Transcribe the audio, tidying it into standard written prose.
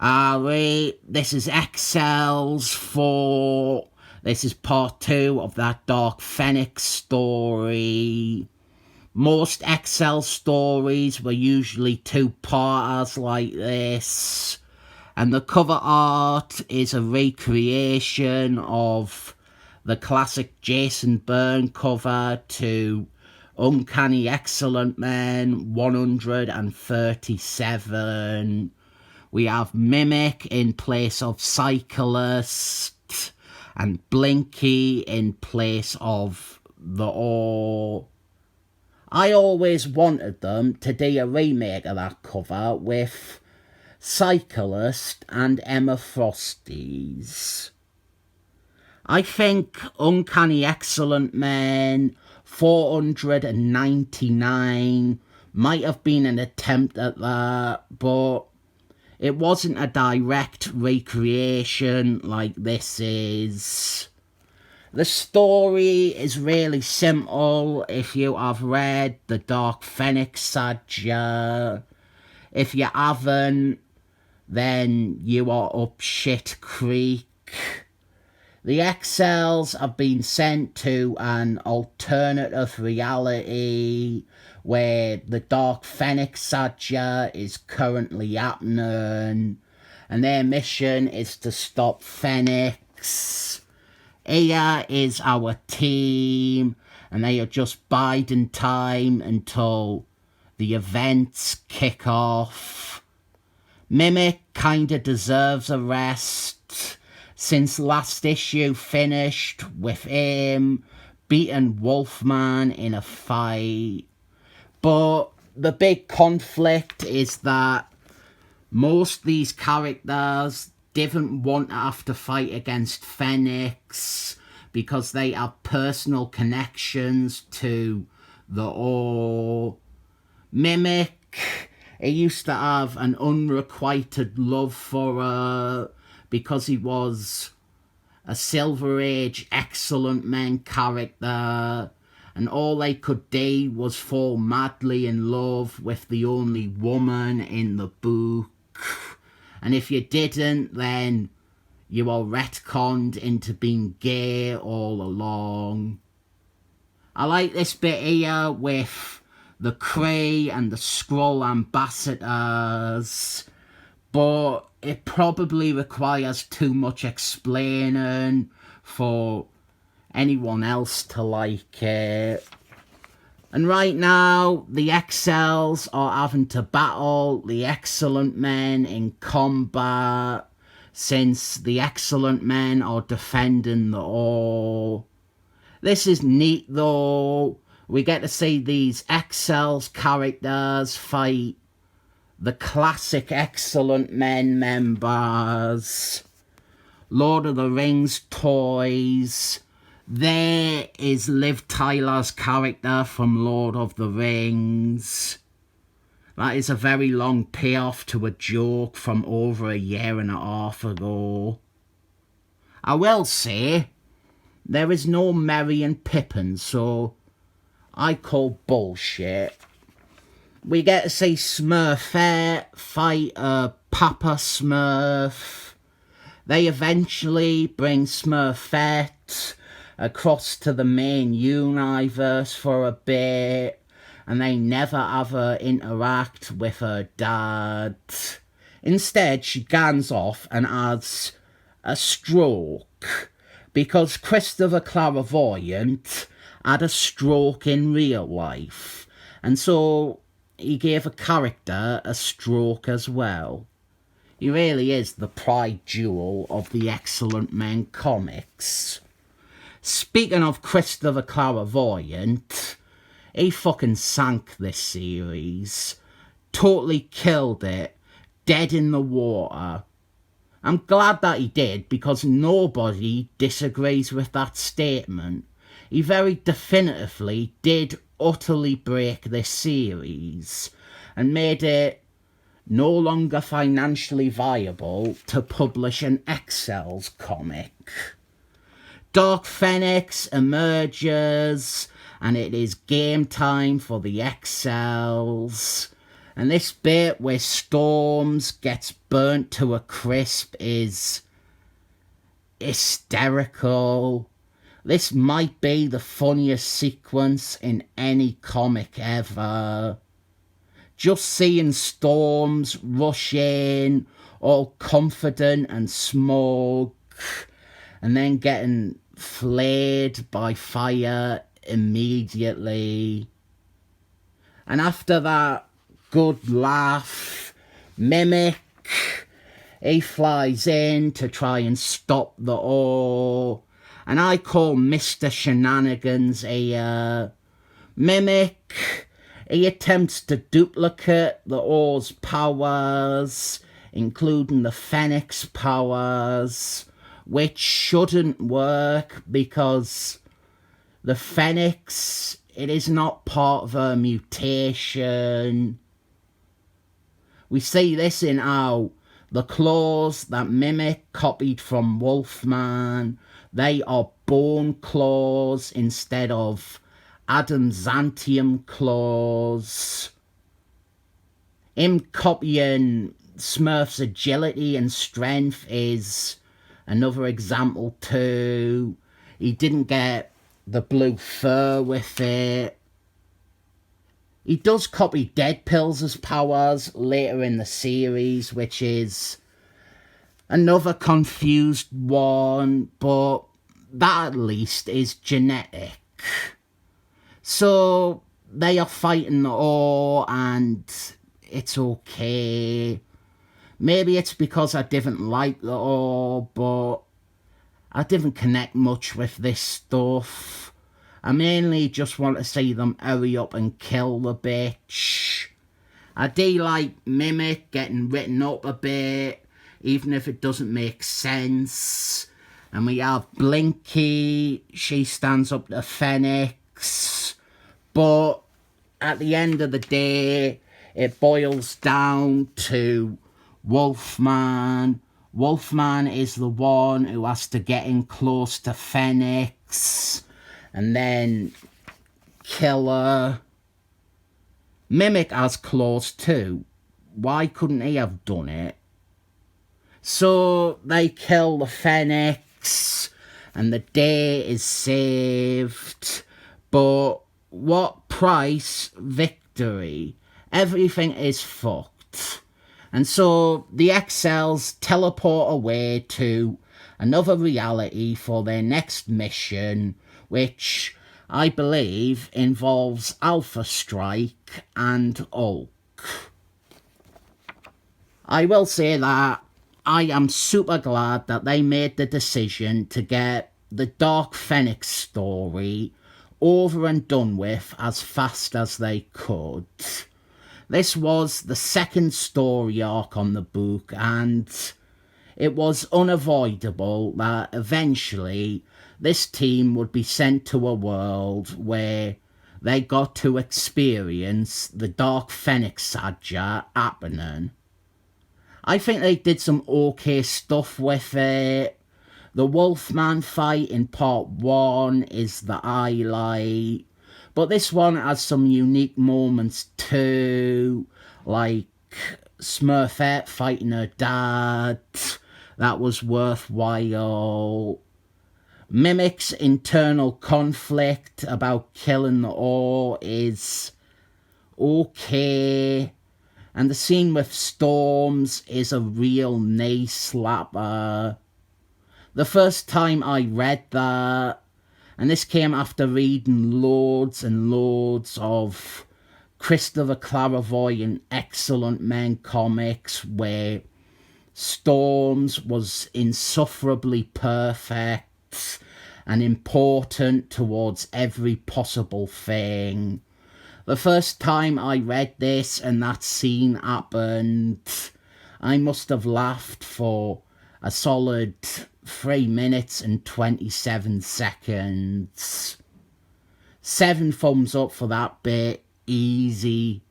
This is Exiles 4. This is part 2 of that Dark Phoenix story. Most Excel stories were usually two-parters like this. And the cover art is a recreation of the classic Jason Byrne cover to Uncanny Excellent Men 137. We have Mimic in place of Cyclist and Blinky in place of the Ore. I always wanted them to do a remake of that cover with Cyclist and Emma Frosties. I think Uncanny Excellent Men 499 might have been an attempt at that, but it wasn't a direct recreation like this is. The story is really simple if you have read the Dark Phoenix Saga. If you haven't, then you are up shit creek. The Exiles have been sent to an alternative reality where the Dark Phoenix Saga is currently happening, and their mission is to stop Phoenix. Here is our team, and they are just biding time until the events kick off. Mimic kinda deserves a rest, since last issue finished with him beating Wolfman in a fight. But the big conflict is that most of these characters didn't want to have to fight against Phoenix because they have personal connections to the Ore. Mimic, he used to have an unrequited love for her because he was a Silver Age Excellent Men character, and all they could do was fall madly in love with the only woman in the book. And if you didn't, then you were retconned into being gay all along. I like this bit here with the Kree and the Skrull ambassadors, but it probably requires too much explaining for anyone else to like it. And right now, the Exiles are having to battle the Excellent Men in combat, since the Excellent Men are defending the Ore. This is neat though. We get to see these Exiles characters fight the classic Excellent Men members. Lord of the Rings toys. There is Liv Tyler's character from Lord of the Rings. That is a very long payoff to a joke from over a year and a half ago. I will say, there is no Merry and Pippin, so I call bullshit. We get to see Smurfette fight Papa Smurf. They eventually bring Smurfette across to the main universe for a bit, and they never have her interact with her dad. Instead, she gans off and has a stroke, because Christopher Clairvoyant had a stroke in real life, and so he gave a character a stroke as well. He really is the pride jewel of the Excellent Men comics. Speaking of Christopher Clairvoyant, he fucking sank this series. Totally killed it. Dead in the water. I'm glad that he did, because nobody disagrees with that statement. He very definitively did utterly break this series and made it no longer financially viable to publish an Exiles comic. Dark Phoenix emerges, and it is game time for the Exiles. And this bit where Storms gets burnt to a crisp is hysterical. This might be the funniest sequence in any comic ever. Just seeing Storms rush in, all confident and smug, and then getting flayed by fire immediately. And after that good laugh, Mimic, he flies in to try and stop the ore. And I call Mr. Shenanigans a Mimic. He attempts to duplicate the ore's powers, including the Phoenix powers, which shouldn't work because the Phoenix, it is not part of her mutation. We see this in how the claws that Mimic copied from Wolfman, they are bone claws instead of adamantium claws. Him copying Smurf's agility and strength is another example too. He didn't get the blue fur with it. He does copy Dead Pills' powers later in the series, which is another confused one, but that at least is genetic. So they are fighting the ore and it's okay. Maybe it's because I didn't like the ore, but I didn't connect much with this stuff. I mainly just want to see them hurry up and kill the bitch. I do like Mimic getting written up a bit, even if it doesn't make sense. And we have Blinky, she stands up to Phoenix. But at the end of the day, it boils down to Wolfman. Wolfman is the one who has to get in close to Phoenix and then kill her. Mimic has claws too. Why couldn't he have done it? So they kill the Phoenix and the day is saved. But what price? Victory. Everything is fucked. And so the Exiles teleport away to another reality for their next mission, which I believe involves Alpha Strike and Hulk. I will say that I am super glad that they made the decision to get the Dark Phoenix story over and done with as fast as they could. This was the second story arc on the book, and it was unavoidable that eventually this team would be sent to a world where they got to experience the Dark Phoenix saga happening. I think they did some okay stuff with it. The Wolfman fight in part 1 is the highlight. But this one has some unique moments too. Like Smurfette fighting her dad. That was worthwhile. Mimic's internal conflict about killing the ore is okay. And the scene with Storms is a real knee slapper. The first time I read that, and this came after reading loads and loads of Christopher Clairvoyant Excellent Men comics where Storms was insufferably perfect and important towards every possible thing. The first time I read this and that scene happened, I must have laughed for a solid 3 minutes and 27 seconds. 7 thumbs up for that bit, easy.